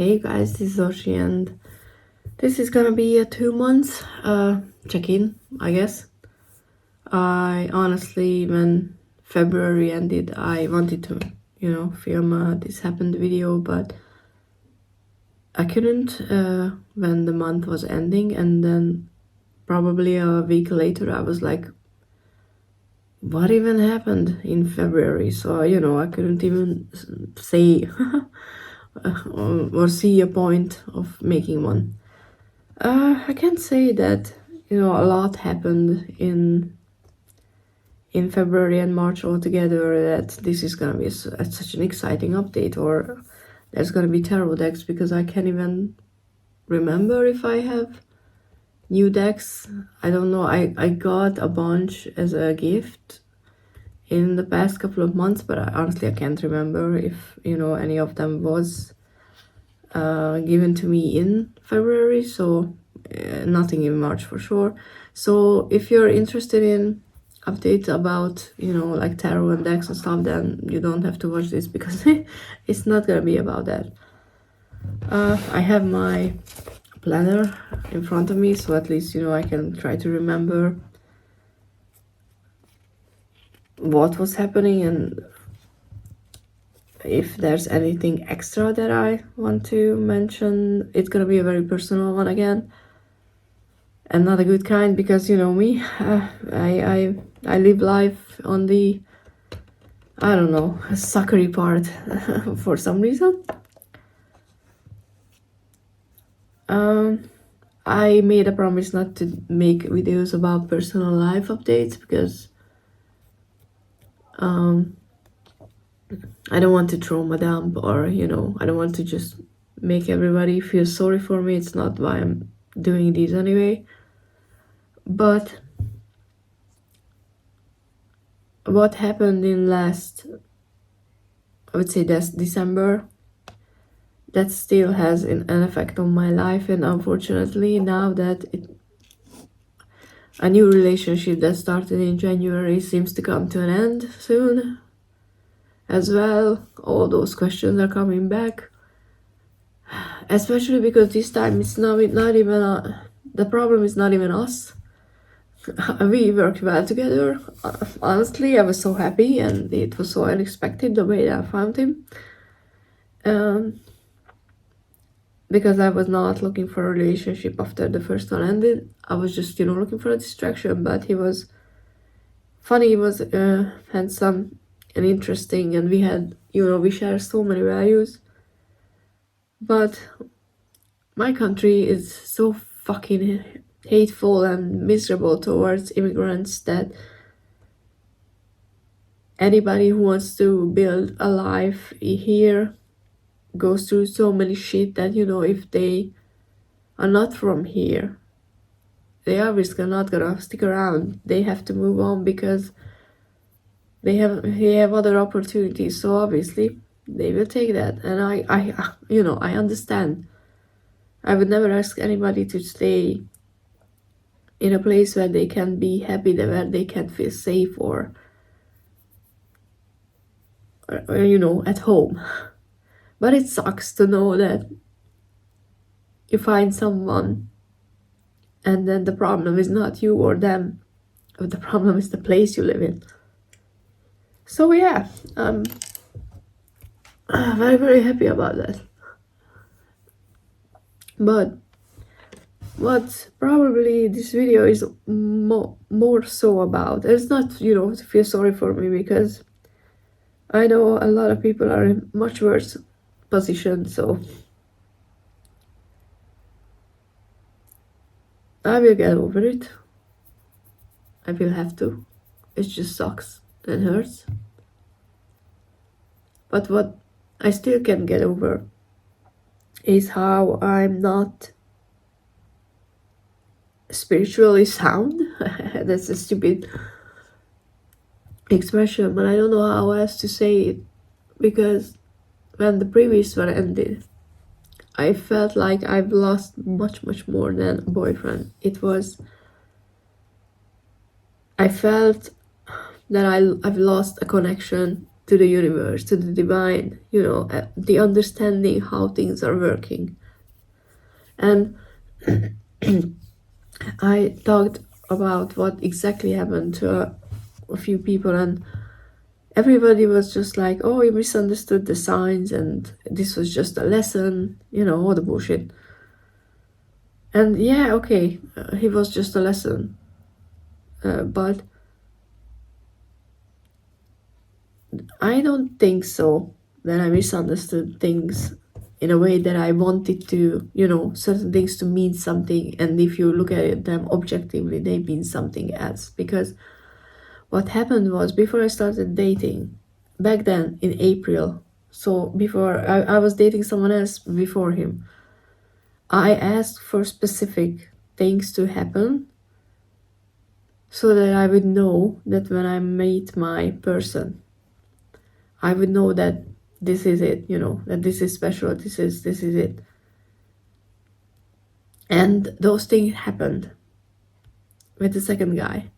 Hey guys, this is Oshi and this is gonna be a 2 months check-in, I guess. I honestly, when February ended, I wanted to, film a This Happened video, but I couldn't when the month was ending, and then probably a week later I was like, what even happened in February? So, I couldn't even say or see a point of making one. I can say that a lot happened in February and March altogether. That this is gonna be such an exciting update, or there's gonna be tarot decks because I can't even remember if I have new decks. I don't know. I got a bunch as a gift in the past couple of months, but honestly I can't remember if any of them was given to me in February, so nothing in March for sure. So if you're interested in updates about like tarot and decks and stuff, then you don't have to watch this because it's not gonna be about that. I have my planner in front of me, so at least I can try to remember what was happening and if there's anything extra that I want to mention. It's gonna be a very personal one again, and not a good kind, because me, I live life on the, I don't know, suckery part for some reason. I made a promise not to make videos about personal life updates because I don't want to trauma dump, or I don't want to just make everybody feel sorry for me. It's not why I'm doing these anyway. But what happened in last, I would say that's December, that still has an effect on my life. And unfortunately, now that a new relationship that started in January seems to come to an end soon as well, all those questions are coming back, especially because this time it's not even the problem is not even us. We worked well together. Honestly, I was so happy, and it was so unexpected the way that I found him. Because I was not looking for a relationship after the first one ended. I was just, looking for a distraction. But he was funny, he was handsome and interesting, and we had, we share so many values. But my country is so fucking hateful and miserable towards immigrants that anybody who wants to build a life here goes through so many shit that if they are not from here, they obviously not gonna stick around. They have to move on because they have other opportunities. So obviously they will take that, and I understand. I would never ask anybody to stay in a place where they can be happy, where they can feel safe, or at home. But it sucks to know that you find someone and then the problem is not you or them, but the problem is the place you live in. So yeah, I'm very, very happy about that. But what probably this video is more so about, it's not to feel sorry for me, because I know a lot of people are in much worse position. So I will get over it. I will have to. It just sucks and hurts. But what I still can get over is how I'm not spiritually sound. That's a stupid expression, but I don't know how else to say it, because when the previous one ended, I felt like I've lost much, much more than a boyfriend. I felt that I've lost a connection to the universe, to the divine, the understanding how things are working. And I talked about what exactly happened to a few people, and everybody was just like, oh, you misunderstood the signs, and this was just a lesson, all the bullshit. And yeah, okay, he was just a lesson. But I don't think so, that I misunderstood things in a way that I wanted to, certain things to mean something. And if you look at them objectively, they mean something else. Because what happened was, before I started dating, back then in April, so before I was dating someone else before him, I asked for specific things to happen so that I would know that when I meet my person, I would know that this is it, that this is special, this is it. And those things happened with the second guy.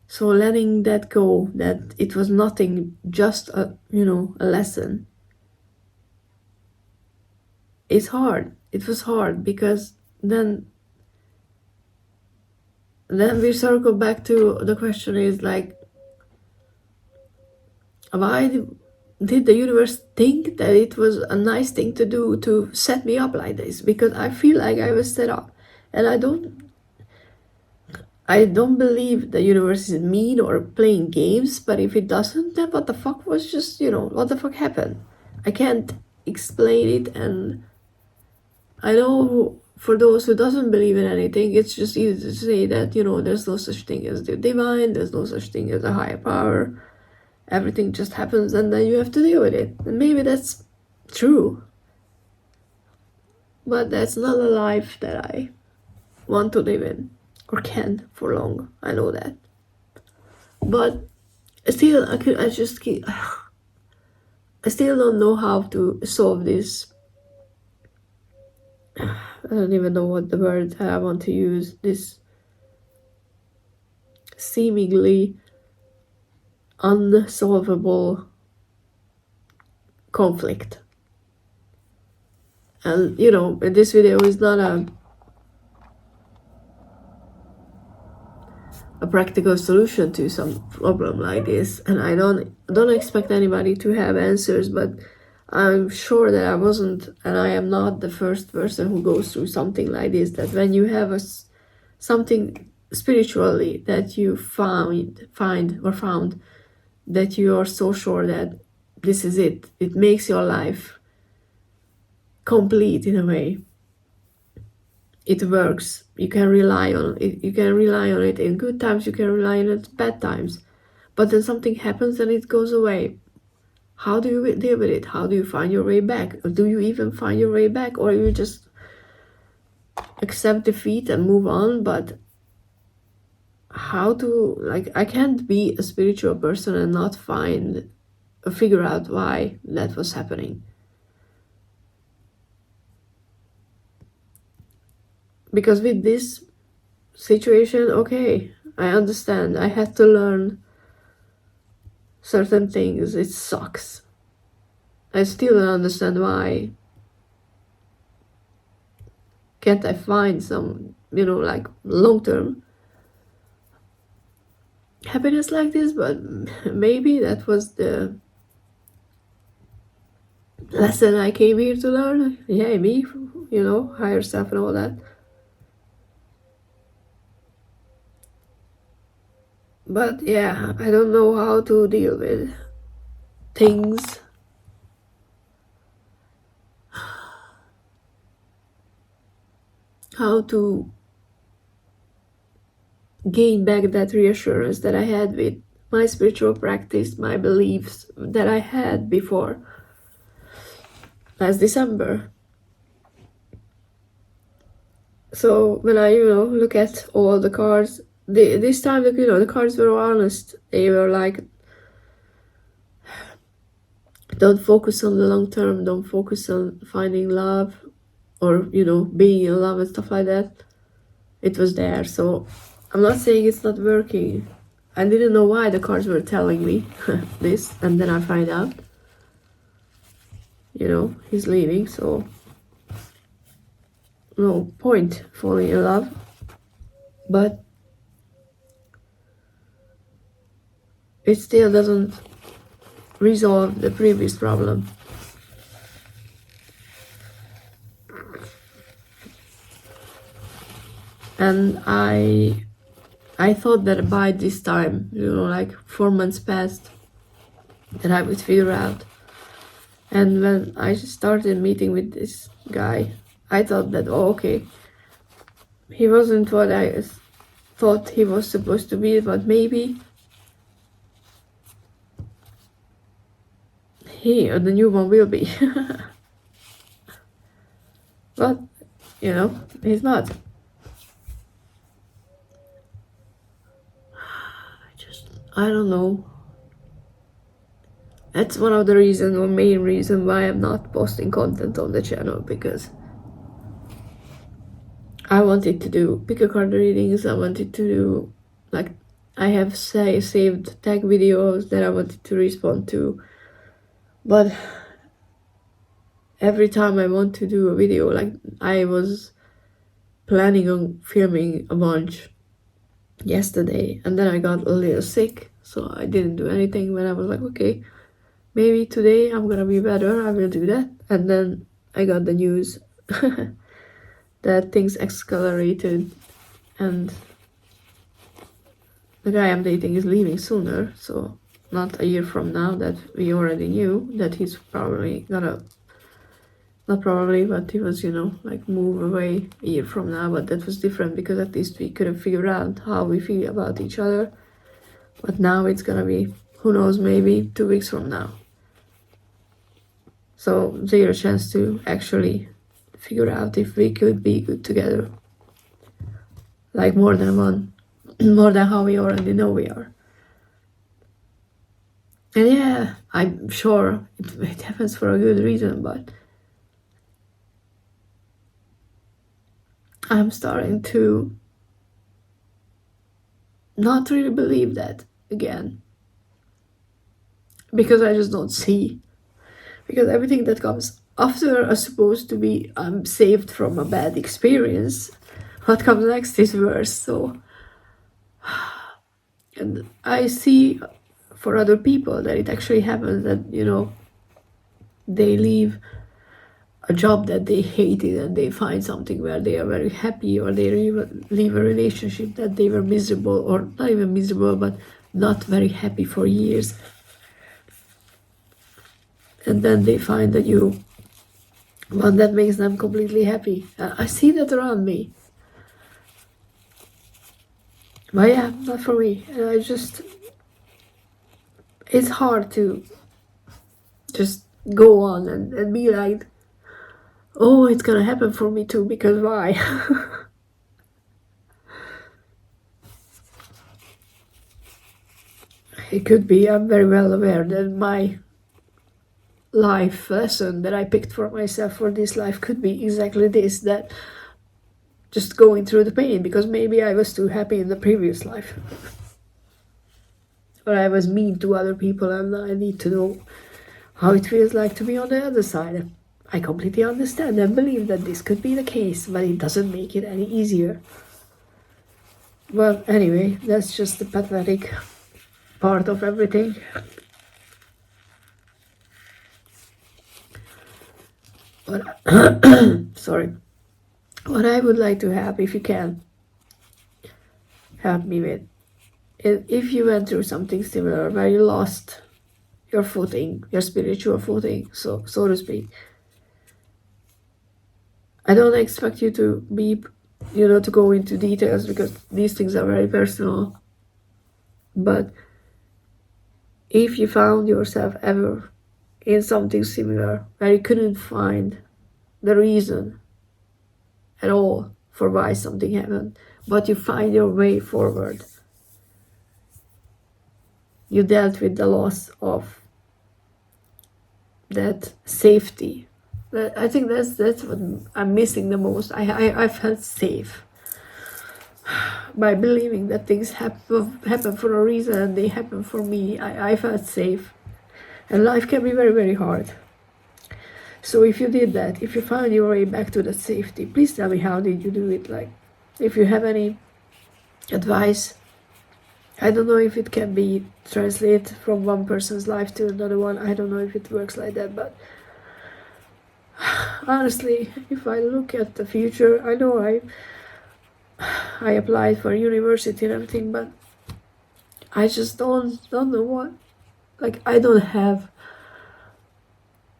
So letting that go, that it was nothing, just a lesson, it's hard. It was hard, because then we circle back to the question is like, why did the universe think that it was a nice thing to do to set me up like this? Because I feel like I was set up, and I don't believe the universe is mean or playing games, but if it doesn't, then what the fuck was just, what the fuck happened? I can't explain it, and I know for those who doesn't believe in anything, it's just easy to say that, there's no such thing as the divine, there's no such thing as a higher power. Everything just happens, and then you have to deal with it. And maybe that's true. But that's not a life that I want to live in, or can for long. I know that. But still, I still don't know how to solve this. I don't even know what the word I want to use. This seemingly unsolvable conflict. And this video is not a practical solution to some problem like this, and I don't expect anybody to have answers, but I'm sure that I wasn't, and I am not, the first person who goes through something like this, that when you have something spiritually that you found that you are so sure that this is it makes your life complete in a way. It works. You can rely on it. You can rely on it in good times. You can rely on it in bad times. But then something happens and it goes away. How do you deal with it? How do you find your way back? Or do you even find your way back? Or you just accept defeat and move on? But how to, I can't be a spiritual person and not figure out why that was happening. Because with this situation, okay, I understand. I had to learn certain things. It sucks. I still don't understand why. Can't I find some, long-term happiness like this? But maybe that was the lesson I came here to learn. Yeah, me, higher self and all that. But yeah, I don't know how to deal with things. How to gain back that reassurance that I had with my spiritual practice, my beliefs that I had before last December. So when I, look at all the cards, this time, the cards were honest. They were like, don't focus on the long term, don't focus on finding love or, being in love and stuff like that. It was there. So I'm not saying it's not working. I didn't know why the cards were telling me this, and then I find out, you know, he's leaving, so no point falling in love. But it still doesn't resolve the previous problem. And I thought that by this time, you know, like 4 months passed, that I would figure out. And when I started meeting with this guy, I thought that, oh, okay, he wasn't what I thought he was supposed to be, but maybe he or the new one will be. But, you know, he's not. I don't know. That's one of the reasons, or main reason, why I'm not posting content on the channel, because I wanted to do pick a card readings. I wanted to do, like, I have saved tag videos that I wanted to respond to, but every time I want to do a video, like, I was planning on filming a bunch yesterday, and then I got a little sick, so I didn't do anything. When I was like, okay, maybe today I'm gonna be better, I will do that. And then I got the news that things accelerated, and the guy I'm dating is leaving sooner, so not a year from now, that we already knew that he's probably gonna, not probably, but he was, you know, like, move away a year from now. But that was different, because at least we could have figured out how we feel about each other. But now it's gonna be, who knows, maybe 2 weeks from now. So zero chance to actually figure out if we could be good together. Like, more than one, more than how we already know we are. And yeah, I'm sure it happens for a good reason, but I'm starting to not really believe that again, because I just don't see. Because everything that comes after is supposed to be, I'm saved from a bad experience. What comes next is worse. So, and I see for other people that it actually happens, that, you know, they leave a job that they hated and they find something where they are very happy, or they leave a relationship that they were miserable, or not even miserable, but not very happy for years. And then they find a new one that makes them completely happy. I see that around me. But yeah, not for me. And I just, it's hard to just go on and be like, oh, it's gonna happen for me too, because why? It could be, I'm very well aware that my life lesson that I picked for myself for this life could be exactly this, that just going through the pain, because maybe I was too happy in the previous life, or I was mean to other people, and I need to know how it feels like to be on the other side. I completely understand and believe that this could be the case, but it doesn't make it any easier. Well, anyway, that's just the pathetic part of everything. But sorry. What I would like to have, if you can help me with, is if you went through something similar where you lost your footing, your spiritual footing, so to speak. I don't expect you to be, you know, to go into details, because these things are very personal. But if you found yourself ever in something similar where you couldn't find the reason at all for why something happened, but you find your way forward, you dealt with the loss of that safety. I think that's what I'm missing the most. I felt safe, by believing that things happen for a reason and they happen for me, I felt safe. And life can be very, very hard. So if you did that, if you found your way back to that safety, please tell me, how did you do it? Like, if you have any advice, I don't know if it can be translated from one person's life to another one. I don't know if it works like that, but honestly, if I look at the future, I know I applied for university and everything, but I just don't know what. Like, I don't have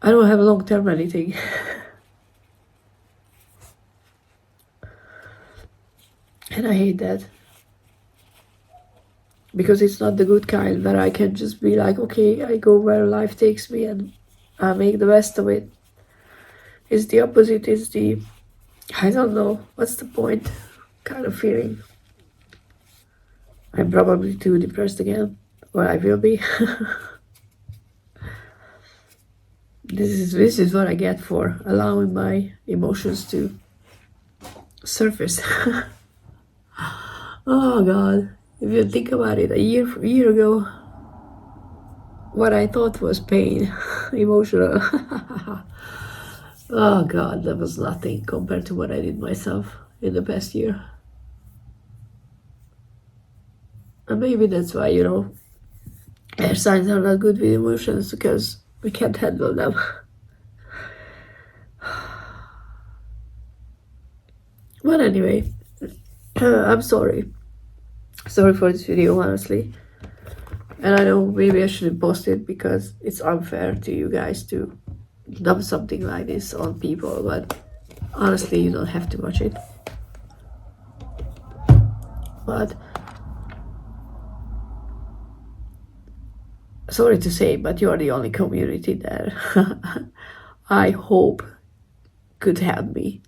long-term anything. And I hate that. Because it's not the good kind where I can just be like, okay, I go where life takes me and I make the best of it. It's the opposite, it's the, I don't know, what's the point kind of feeling. I'm probably too depressed again, or I will be. This is what I get for allowing my emotions to surface. Oh God, if you think about it, a year ago, what I thought was pain, emotional. Oh God, that was nothing compared to what I did myself in the past year. And maybe that's why, air signs are not good with emotions, because we can't handle them. But anyway, I'm sorry. Sorry for this video, honestly. And I know maybe I shouldn't post it because it's unfair to you guys to dump something like this on people, but honestly, you don't have to watch it. But sorry to say, but you're the only community that I hope could help me.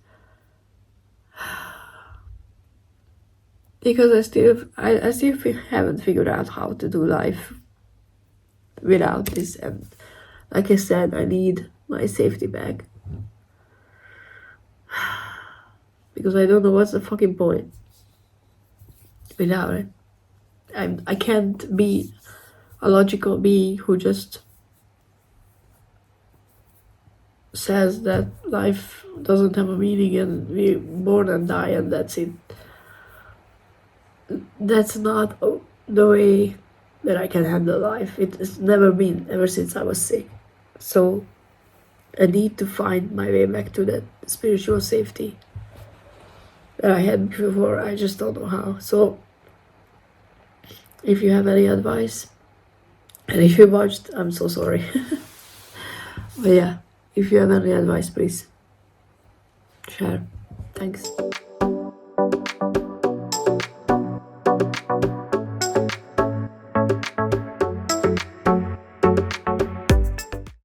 Because I still haven't figured out how to do life without this, and like I said, I need my safety back. Because I don't know what's the fucking point without it. I can't be a logical being who just says that life doesn't have a meaning and we born and die and that's it. That's not the way that I can handle life. It has never been, ever since I was sick. So I need to find my way back to that spiritual safety that I had before. I just don't know how. So if you have any advice, and if you watched, I'm so sorry. But yeah, if you have any advice, please share. Thanks.